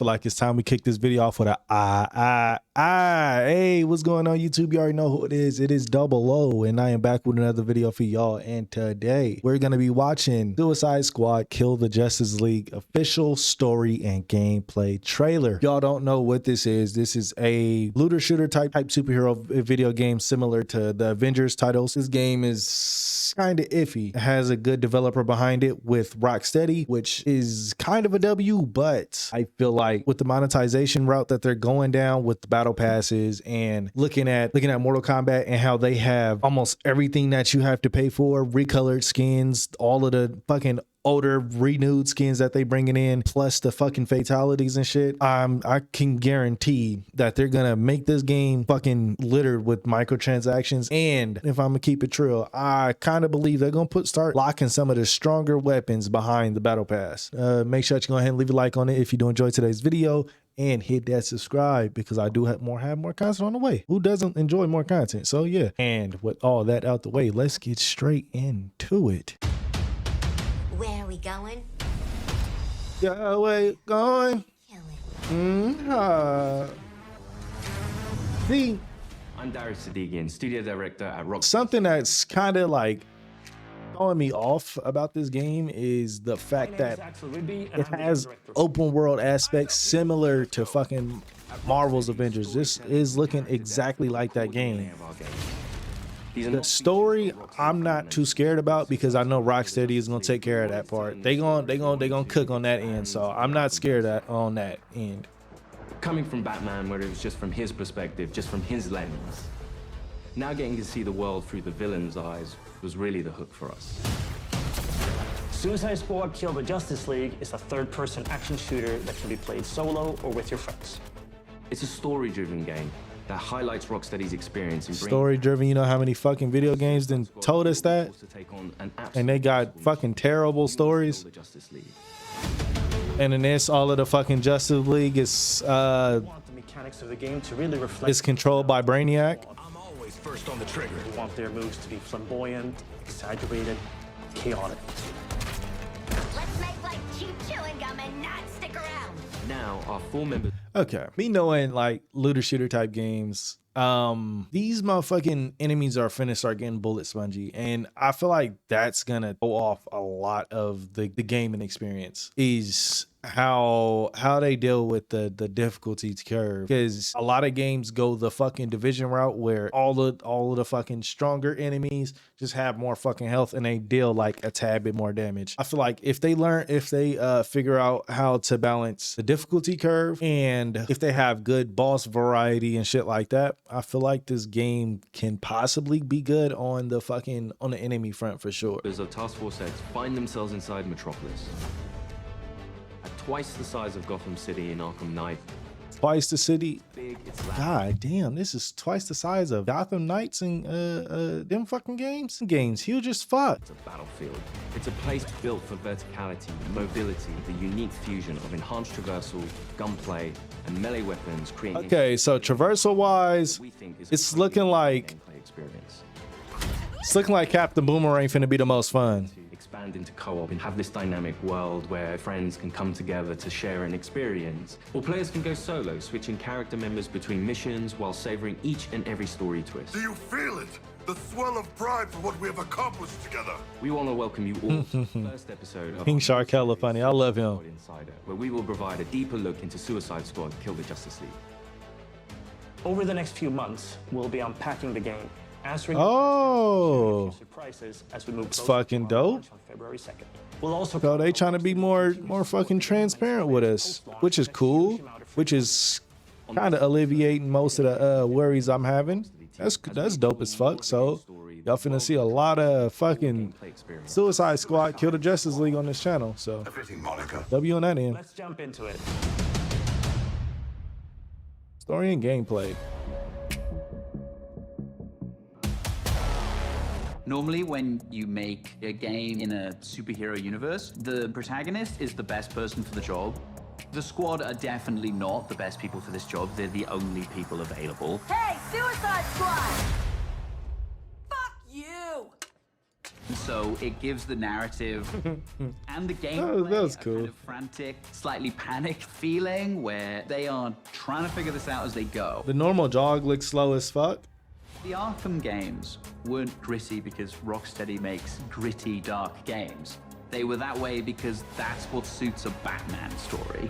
But like, it's time we kick this video off with a hey, what's going on YouTube? You already know who it is. It is DubloH, and I am back with another video for y'all. And today we're gonna be watching Suicide Squad Kill the Justice League official story and gameplay trailer. Y'all don't know what this is. This is a looter shooter type superhero video game similar to the Avengers titles. This game is kind of iffy. It has a good developer behind it with Rocksteady, which is kind of a W, but I feel like with the monetization route that they're going down with the battle passes and looking at Mortal Kombat and how they have almost everything that you have to pay for, recolored skins, all of the fucking older renewed skins that they bringing in, plus the fucking fatalities and shit. I can guarantee that they're gonna make this game fucking littered with microtransactions. And if I'm gonna keep it true, I kind of believe they're gonna start locking some of the stronger weapons behind the battle pass. Make sure that you go ahead and leave a like on it if you do enjoy today's video, and hit that subscribe because I do have more content on the way. Who doesn't enjoy more content? So yeah. And with all that out the way, let's get straight into it. Where are we going? Yeah, wait, going. See, I'm Rocksteady Studio Director at Rocksteady. Something that's kind of like throwing me off about this game is the fact that it has open world aspects similar to fucking Marvel's Avengers. This is looking exactly like that game. The story I'm not too scared about because I know Rocksteady is gonna take care of that part. They gonna cook on that end, so I'm not scared on that end. Coming from Batman, where it was just from his perspective, just from his lens, now getting to see the world through the villain's eyes was really the hook for us. Suicide Squad Kill the Justice League is a third-person action shooter that can be played solo or with your friends. It's a story-driven game that highlights Rocksteady's experience in story driven. You know how many fucking video games then told us that, and they got fucking terrible stories. And in this, all of the fucking Justice League is The mechanics of the game to really reflect. is controlled by Brainiac. I'm always first on the trigger. We want their moves to be flamboyant, exaggerated, chaotic. Let's make like cheap chewing gum and not stick around. Now, our 4 members. Okay, me knowing like looter shooter type games, these motherfucking enemies are finna start getting bullet spongy, and I feel like that's gonna go off a lot of the gaming experience. Is how they deal with the difficulty curve, because a lot of games go the fucking division route where all of the fucking stronger enemies just have more fucking health and they deal like a tad bit more damage. I feel like if they figure out how to balance the difficulty curve and if they have good boss variety and shit like that, I feel like this game can possibly be good on the enemy front for sure. Members of Task Force X find themselves inside Metropolis. At twice the size of Gotham City in Arkham Knight. Twice the city. Big, it's loud. God damn, this is twice the size of Gotham Knights and them fucking games. Game's huge as fuck. It's a battlefield. It's a place built for verticality, mobility, the unique fusion of enhanced traversal, gunplay, and melee weapons creating. Okay, so traversal wise, it's looking like Captain Boomerang finna be the most fun. Expand into co-op and have this dynamic world where friends can come together to share an experience. Or players can go solo, switching character members between missions while savoring each and every story twist. Do you feel it? The swell of pride for what we have accomplished together. We want to welcome you all to the first episode of King Shark hella funny. I love him. Insider, where we will provide a deeper look into Suicide Squad Kill the Justice League. Over the next few months, we'll be unpacking the game, answering surprises as we move closer fucking to our dope. launch on February 2nd. We'll also So they trying to be more fucking transparent with us, which is cool, which is kind of alleviating most of the worries I'm having. That's dope as fuck. So y'all finna see a lot of fucking Suicide Squad Kill the Justice League on this channel. So W on that end. Let's jump into it. Story and gameplay. Normally, when you make a game in a superhero universe, the protagonist is the best person for the job. The squad are definitely not the best people for this job. They're the only people available. Hey, Suicide Squad! Fuck you! And so So it gives the narrative and the that gameplay was a cool. kind of frantic, slightly panicked feeling where they are trying to figure this out as they go. The normal jog looks slow as fuck. The Arkham games weren't gritty because Rocksteady makes gritty, dark games. They were that way because that's what suits a Batman story.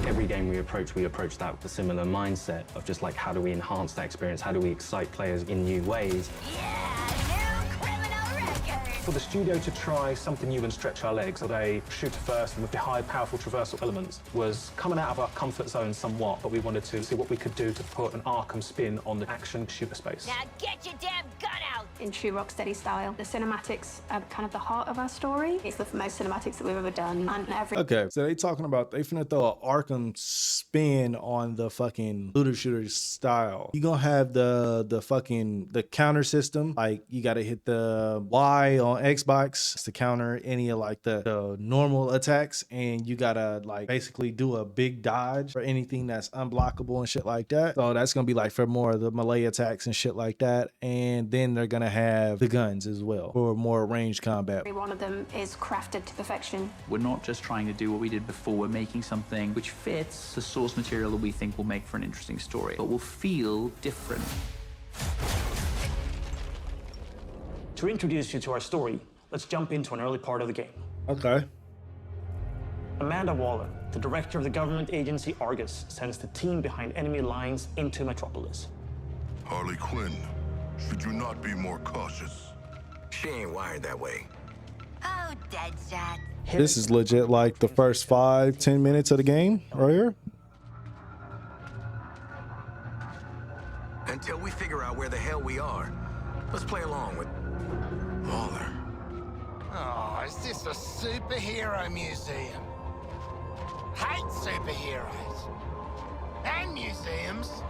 Every game we approach that with a similar mindset of just like, how do we enhance that experience? How do we excite players in new ways? Yeah, new criminal record. For the studio to try something new and stretch our legs, a shooter first with the high, powerful traversal elements was coming out of our comfort zone somewhat, but we wanted to see what we could do to put an Arkham spin on the action shooter space. Now get your damn gun out. In true Rocksteady style, the cinematics are kind of the heart of our story. It's the most cinematics that we've ever done, and every Okay, so they talking about they finna throw an Arkham spin on the fucking looter shooter style. You gonna have the counter system, like you gotta hit the Y on Xbox to counter any of like the normal attacks, and you gotta like basically do a big dodge for anything that's unblockable and shit like that. So that's gonna be like for more of the melee attacks and shit like that. And then they're gonna have the guns as well for more ranged combat. one of them is crafted to perfection. We're not just trying to do what we did before, we're making something which fits the source material that we think will make for an interesting story, but will feel different. To introduce you to our story, let's jump into an early part of the game. Okay. Amanda Waller, the director of the government agency Argus, sends the team behind enemy lines into Metropolis. Harley Quinn, should you not be more cautious? She ain't wired that way. Oh, Deadshot. This is legit like the first 5-10 minutes of the game right here. Until we figure out where the hell we are, let's play along with Waller. Oh, is this a superhero museum? Hate superheroes. And museums.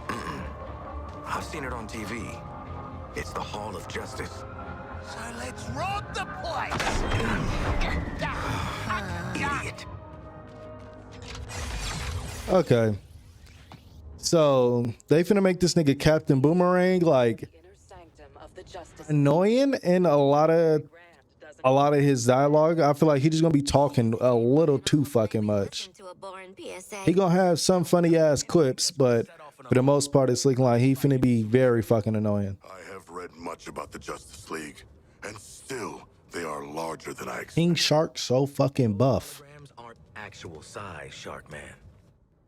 I've seen it on TV. It's the Hall of Justice. So let's rob the place. Idiot. Okay. So they finna make this nigga Captain Boomerang like annoying in a lot of his dialogue. I feel like he just gonna be talking a little too fucking much. To a boring PSA. He gonna have some funny ass clips, but for the most part, it's looking like he finna be very fucking annoying. I have read much about the Justice League, and still, they are larger than I expected. King Shark so fucking buff. Programs aren't actual size, Shark Man.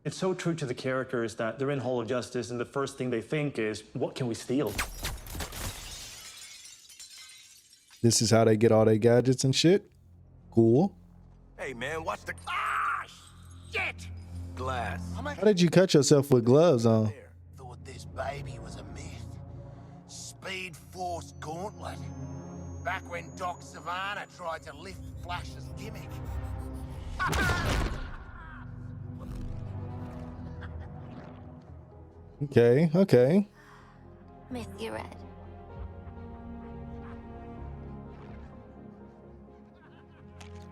It's so true to the characters that they're in Hall of Justice, and the first thing they think is, what can we steal? This is how they get all their gadgets and shit. Cool. Hey, man, watch the Shit! glass. How did you cut yourself with gloves on? Thought this baby was a myth. Speed Force Gauntlet. Back when Doc Savannah tried to lift Flash's gimmick. Okay, okay. Miss you, Red.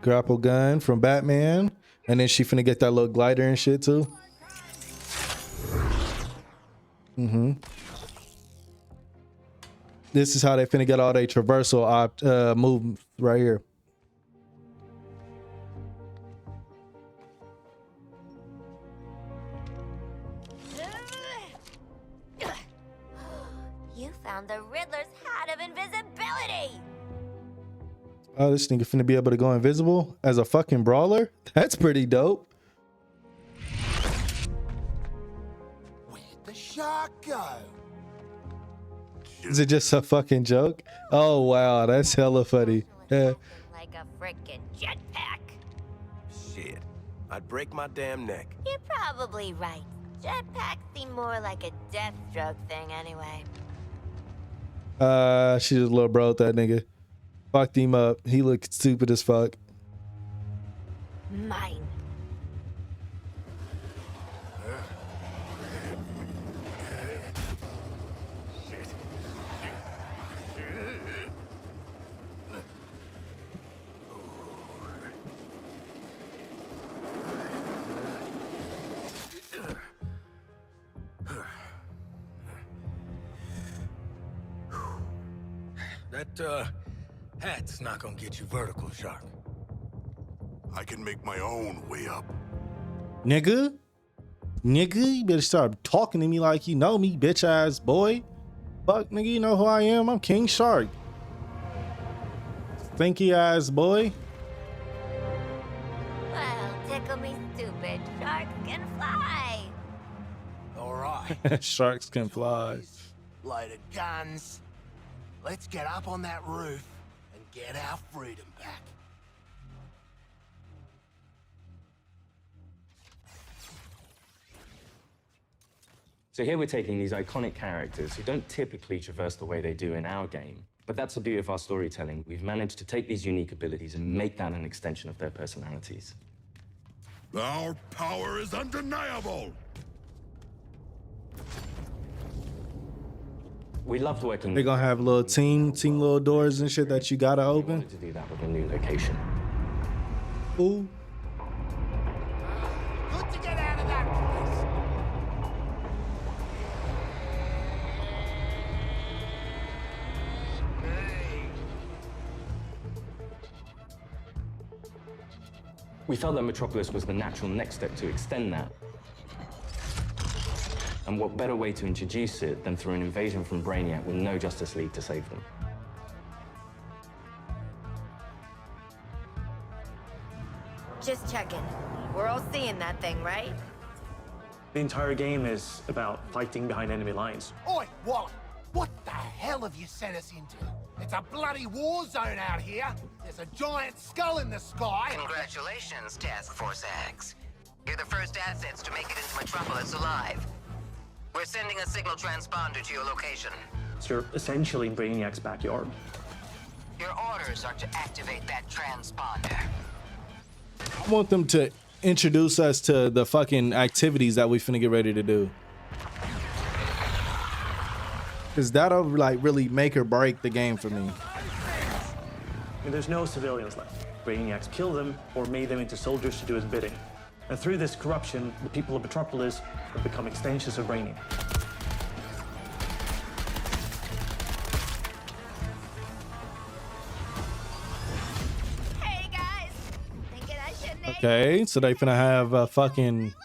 Grapple gun from Batman. And then she finna get that little glider and shit too. This is how they finna get all their traversal moves right here. You found the Riddler's hat of invisibility. Oh, this nigga finna be able to go invisible as a fucking brawler? That's pretty dope. Where'd the shark go? Is it just a fucking joke? Oh, wow. That's hella funny. Yeah. Like a freaking jetpack. Shit. I'd break my damn neck. You're probably right. Jetpacks seem more like a Deathstroke thing anyway. She just little bro with that nigga. Fucked him up. He looked stupid as fuck. Mine. That's not gonna get you vertical, Shark. I can make my own way up. Nigga, you better start talking to me like you know me, bitch ass boy. Fuck, nigga, you know who I am? I'm King Shark. Stinky ass boy. Well, tickle me stupid. Sharks can fly. All right. Sharks can fly. Loaded guns. Let's get up on that roof and get our freedom back. So here we're taking these iconic characters who don't typically traverse the way they do in our game. But that's the beauty of our storytelling. We've managed to take these unique abilities and make that an extension of their personalities. Our power is undeniable. We loved working. They're gonna have little team little doors and shit that you gotta We open. wanted to do that with a new location. Ooh. Good to get out of that place. Hey. We felt that Metropolis was the natural next step to extend that. And what better way to introduce it than through an invasion from Brainiac with no Justice League to save them? Just checking. We're all seeing that thing, right? The entire game is about fighting behind enemy lines. Oi, Wally, what the hell have you sent us into? It's a bloody war zone out here. There's a giant skull in the sky. Congratulations, Task Force X. You're the first assets to make it into Metropolis alive. We're sending a signal transponder to your location. So you're essentially in Brainiac's backyard. Your orders are to activate that transponder. I want them to introduce us to the fucking activities that we finna get ready to do. Cause that'll like really make or break the game for me. And there's no civilians left. Brainiac's killed them or made them into soldiers to do his bidding. And through this corruption, the people of Metropolis have become extensions of Brainiac. Hey guys, thinking I should name Okay, so they finna have a fucking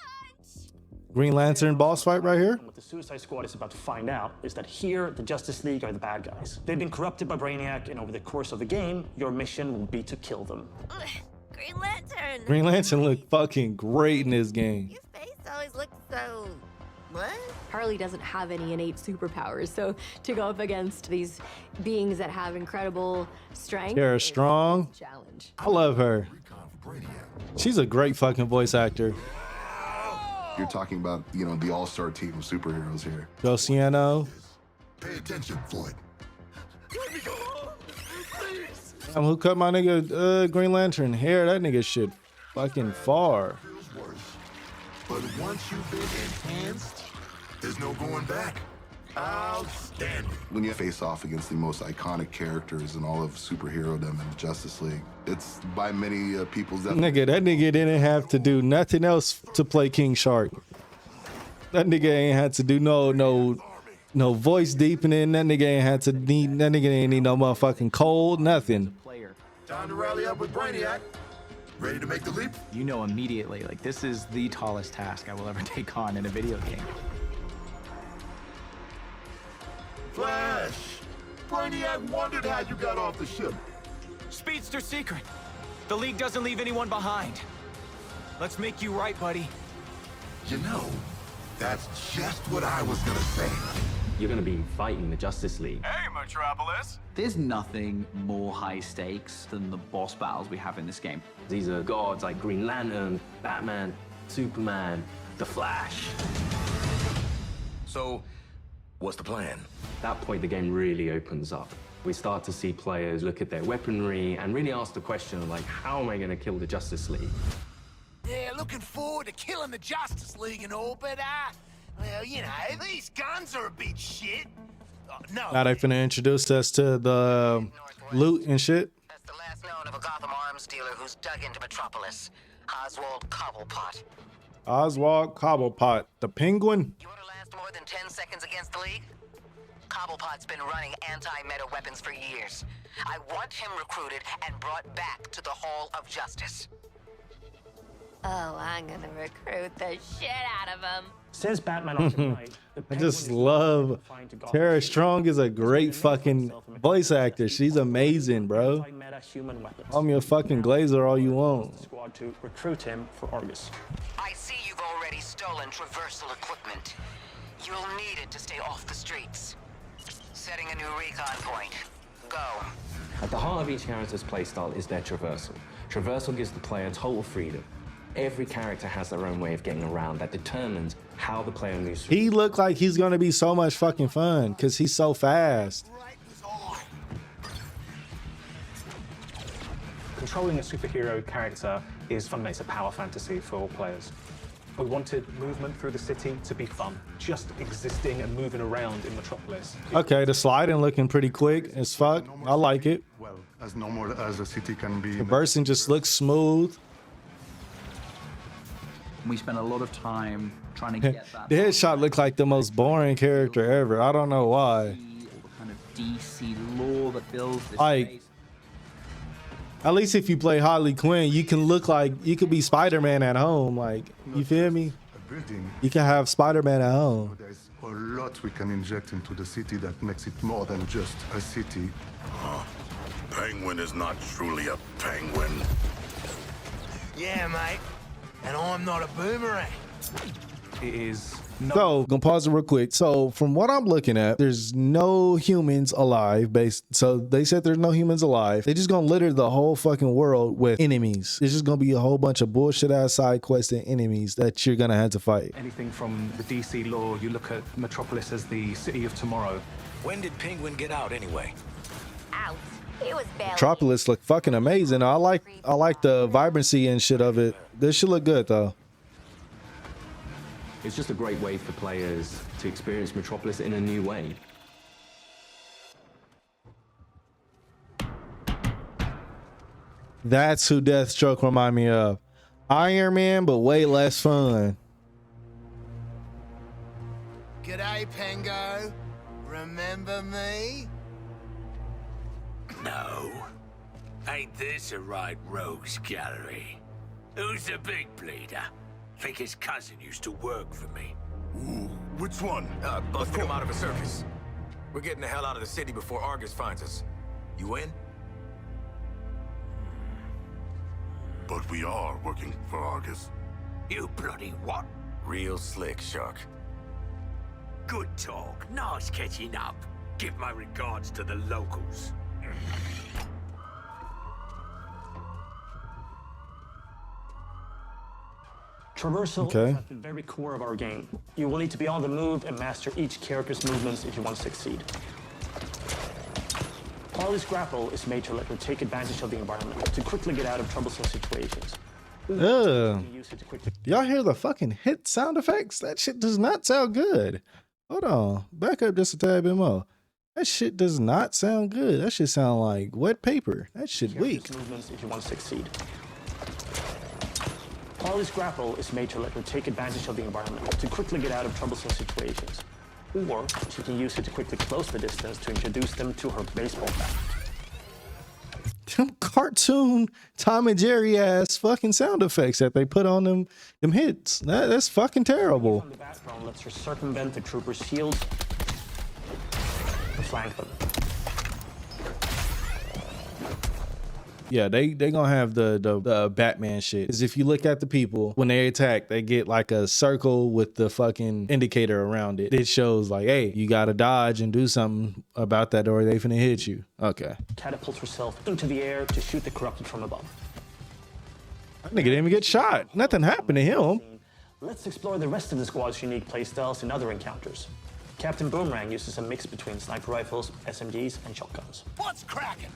Green Lantern boss fight right here. And what the Suicide Squad is about to find out is that here, the Justice League are the bad guys. They've been corrupted by Brainiac, and over the course of the game, your mission will be to kill them. Ugh, Green Lantern. Green Lantern look fucking great in this game. Your face always looks so... What? Harley doesn't have any innate superpowers, so to go up against these beings that have incredible strength Kara is Strong. a challenge. I love her. She's a great fucking voice actor. You're talking about, you know, the all-star team of superheroes here. Josiano. Pay attention, Floyd. Who cut my nigga Green Lantern hair? That nigga shit fucking far. But once you've been enhanced, there's no going back. Outstanding. When you face off against the most iconic characters in all of superherodom and the Justice League, it's by many people's Nigga, that nigga didn't have to do nothing else to play King Shark. That nigga ain't had to do no voice deepening. That nigga ain't had to need. That nigga ain't need no motherfucking cold. Nothing. Time to rally up with Brainiac. Ready to make the leap? You know immediately, like, this is the tallest task I will ever take on in a video game. Flash! Brainiac wondered how you got off the ship. Speedster secret. The League doesn't leave anyone behind. Let's make you right, buddy. You know, that's just what I was gonna say. You're going to be fighting the Justice League. Hey, Metropolis. There's nothing more high stakes than the boss battles we have in this game. These are gods like Green Lantern, Batman, Superman, The Flash. So, what's the plan? At that point, the game really opens up. We start to see players look at their weaponry and really ask the question, like, how am I going to kill the Justice League? Yeah, looking forward to killing the Justice League and all, but, well, you know, these guns are a bit shit. No. Now they finna introduce us to the loot and shit. That's the last known of a Gotham arms dealer who's dug into Metropolis. Oswald Cobblepot. Oswald Cobblepot, the Penguin. You want to last more than 10 seconds against the League? Cobblepot's been running anti-meta weapons for years. I want him recruited and brought back to the Hall of Justice. Oh, I'm gonna recruit the shit out of him. Since Batman Arkham Knight, I just love Tara Strong is a great fucking voice actor. She's amazing, bro. human weapons. Call me a fucking Glazer all you want. Squad to recruit him for Argus. I see you've already stolen traversal equipment. You'll need it to stay off the streets. Setting a new recon point. Go. At the heart of each character's playstyle is their traversal. Traversal gives the player total freedom. Every character has their own way of getting around that determines how the player moves through. He looked like he's gonna be so much fucking fun because he's so fast. Controlling a superhero character is fun. It's a power fantasy for all players. We wanted movement through the city to be fun. Just existing and moving around in Metropolis. Okay, the sliding looking pretty quick as fuck. I like it. Well, as normal as a city can be. The versing just looks smooth. We spent a lot of time trying to get that. The headshot looked like the most boring character ever. I don't know why. All the kind of DC lore that builds this Like, space. at least if you play Harley Quinn, you can look like you could be Spider-Man at home. Like, you feel me? You can have Spider-Man at home. There's a lot we can inject into the city that makes it more than just a city. Penguin is not truly a penguin. Yeah, mate. And I'm not a boomerang. It is So, gonna pause it real quick. So, from what I'm looking at, there's no humans alive. So they said there's no humans alive. They're just gonna litter the whole fucking world with enemies. It's just gonna be a whole bunch of bullshit ass side quests and enemies that you're gonna have to fight. anything from the DC lore. You look at Metropolis as the city of tomorrow. When did Penguin get out anyway? Out. He was barely. Metropolis look fucking amazing. I like the vibrancy and shit of it. This should look good though. It's just a great way for players to experience Metropolis in a new way. That's who Deathstroke remind me of. Iron Man, but way less fun. G'day, Pengo. Remember me? No. Ain't this a right rogues gallery? Who's the big bleeder? Think his cousin used to work for me. Ooh, which one? Busted him out of a circus. We're getting the hell out of the city before Argus finds us. You in? But we are working for Argus. You bloody what? Real slick, Shark. Good talk. Nice catching up. Give my regards to the locals. Traversal Okay. is at the very core of our game. You will need to be on the move and master each character's movements if you want to succeed. Harley's grapple is made to let her take advantage of the environment to quickly get out of troublesome situations. Ugh. You use it to quickly Y'all hear the fucking hit sound effects? That shit does not sound good. Hold on. Back up just a tad bit more. That shit does not sound good. That shit sound like wet paper. That shit weak. character's movements if you want to succeed. Harley's grapple is made to let her take advantage of the environment to quickly get out of troublesome situations. Or she can use it to quickly close the distance to introduce them to her baseball bat. Them cartoon Tom and Jerry ass fucking sound effects that they put on them hits. That's fucking terrible. The bat drone lets her circumvent the trooper's shield and flank them. Yeah, they gonna have the Batman shit. Cause if you look at the people, when they attack, they get like a circle with the fucking indicator around it. It shows like, hey, you gotta dodge and do something about that or they finna hit you. Okay. Catapults herself into the air to shoot the corrupted from above. That nigga didn't even get shot. Nothing happened to him. Let's explore the rest of the squad's unique playstyles and other encounters. Captain Boomerang uses a mix between sniper rifles, SMGs, and shotguns. What's cracking?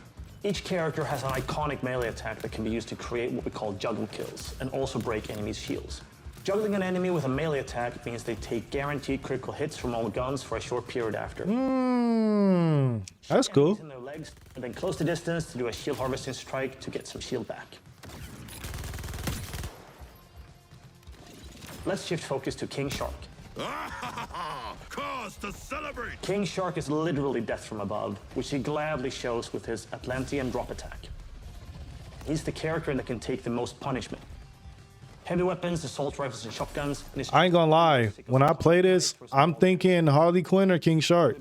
Each character has an iconic melee attack that can be used to create what we call juggle kills and also break enemies' shields. Juggling an enemy with a melee attack means they take guaranteed critical hits from all guns for a short period after. That's cool. In their legs, and then close the distance to do a shield harvesting strike to get some shield back. Let's shift focus to King Shark. Cause to celebrate! King Shark is literally death from above, which he gladly shows with his Atlantean drop attack. He's the character that can take the most punishment. Heavy weapons, assault rifles, and shotguns. And I ain't gonna lie, when I play this, I'm thinking Harley Quinn or King Shark.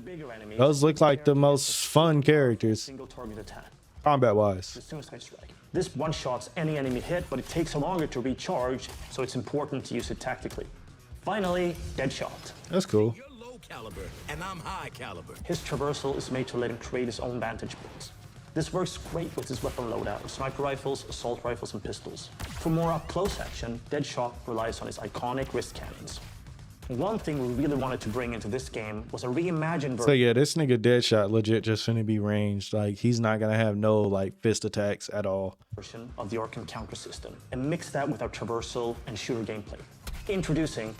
Those look like the most fun characters, single target attack. combat-wise. The suicide strike. This one-shots any enemy hit, but it takes longer to recharge, so it's important to use it tactically. Finally, Deadshot. That's cool. You're low caliber, and I'm high caliber. His traversal is made to let him create his own vantage points. This works great with his weapon loadout, sniper rifles, assault rifles, and pistols. For more up-close action, Deadshot relies on his iconic wrist cannons. One thing we really wanted to bring into this game was a reimagined So version yeah, this nigga Deadshot legit just finna be ranged. Like, he's not gonna have no like fist attacks at all. of the Arkham counter system, and mix that with our traversal and shooter gameplay. Introducing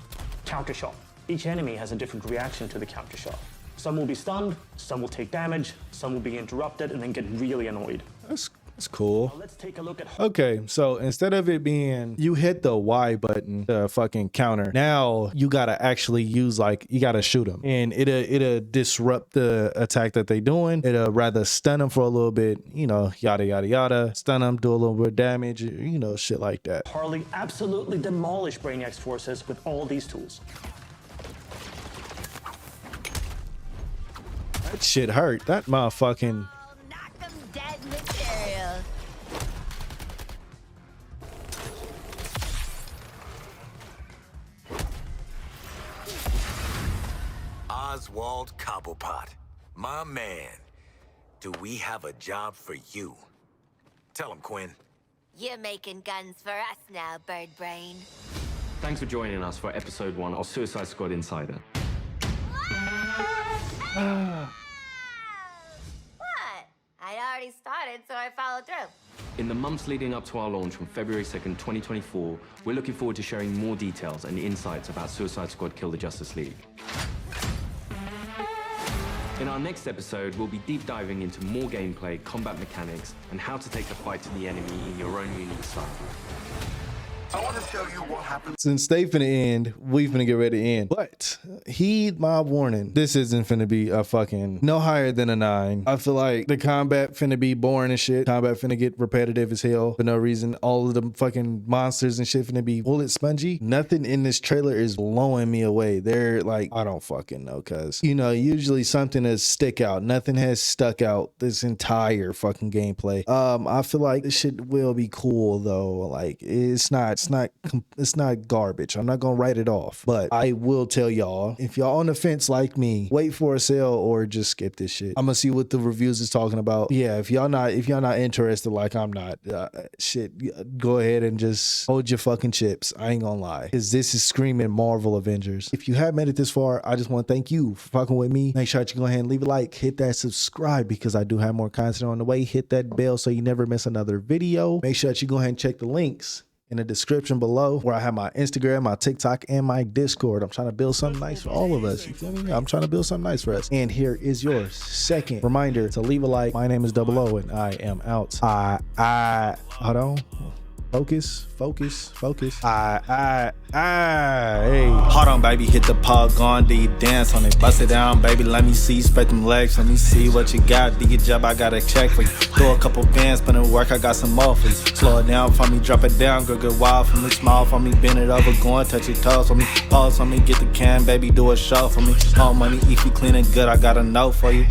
Counter Shot. Each enemy has a different reaction to the counter shot. Some will be stunned, some will take damage, some will be interrupted and then get really annoyed. That's cool. Now let's take a look at Okay, so instead of it being you hit the Y button, the fucking counter, now you gotta actually use, like, you gotta shoot them, and it'll disrupt the attack that they doing. It'll rather stun them for a little bit, you know, yada yada yada, stun them, do a little bit of damage, you know, shit like that. Harley absolutely demolish Brainiac's forces with all these tools. That shit hurt. That motherfucking. Knock 'em dead material. Oswald Cobblepot, my man. Do we have a job for you? Tell him, Quinn. You're making guns for us now, Bird Brain. Thanks for joining us for episode 1 of Suicide Squad Insider. What? I'd already started, so I followed through. In the months leading up to our launch from February 2nd, 2024, we're looking forward to sharing more details and insights about Suicide Squad Kill the Justice League. In our next episode, we'll be deep diving into more gameplay, combat mechanics, and how to take the fight to the enemy in your own unique style. I want to show you what happens. Since they finna end, we finna get ready to end. But heed my warning. This isn't finna be a fucking no higher than a 9. I feel like the combat finna be boring as shit. Combat finna get repetitive as hell for no reason. All of the fucking monsters and shit finna be bullet spongy. Nothing in this trailer is blowing me away. They're like, I don't fucking know, cuz, you know, usually something has stick out. Nothing has stuck out this entire fucking gameplay. I feel like this shit will be cool though. Like, it's not garbage. I'm not gonna write it off, but I will tell y'all, if y'all on the fence like me, wait for a sale or just skip this shit. I'm gonna see what the reviews is talking about. Yeah, if y'all not interested, like I'm not, shit, go ahead and just hold your fucking chips. I ain't gonna lie, because this is screaming Marvel Avengers. If you have made it this far, I just want to thank you for fucking with me. Make sure that you go ahead and leave a like, hit that subscribe because I do have more content on the way. Hit that bell so you never miss another video. Make sure that you go ahead and check the links in the description below where I have my Instagram, my TikTok, and my Discord. I'm trying to build something nice for all of us. You feel me? I'm trying to build something nice for us. And here is your second reminder to leave a like. My name is DubloH and I am out. Hold on. Focus. Hey. Hold on, baby. Hit the pod, gone. Do you dance on it? Bust it down, baby. Let me see. Spread them legs. Let me see what you got. Do your job. I got a check for you. Throw a couple bands, put in work. I got some more for you. Slow it down for me. Drop it down. Go get wild for me. Smile for me. Bend it over. Go and touch your toes for me. Pause for me. Get the can, baby. Do a show for me. All money. If you clean and good, I got a note for you.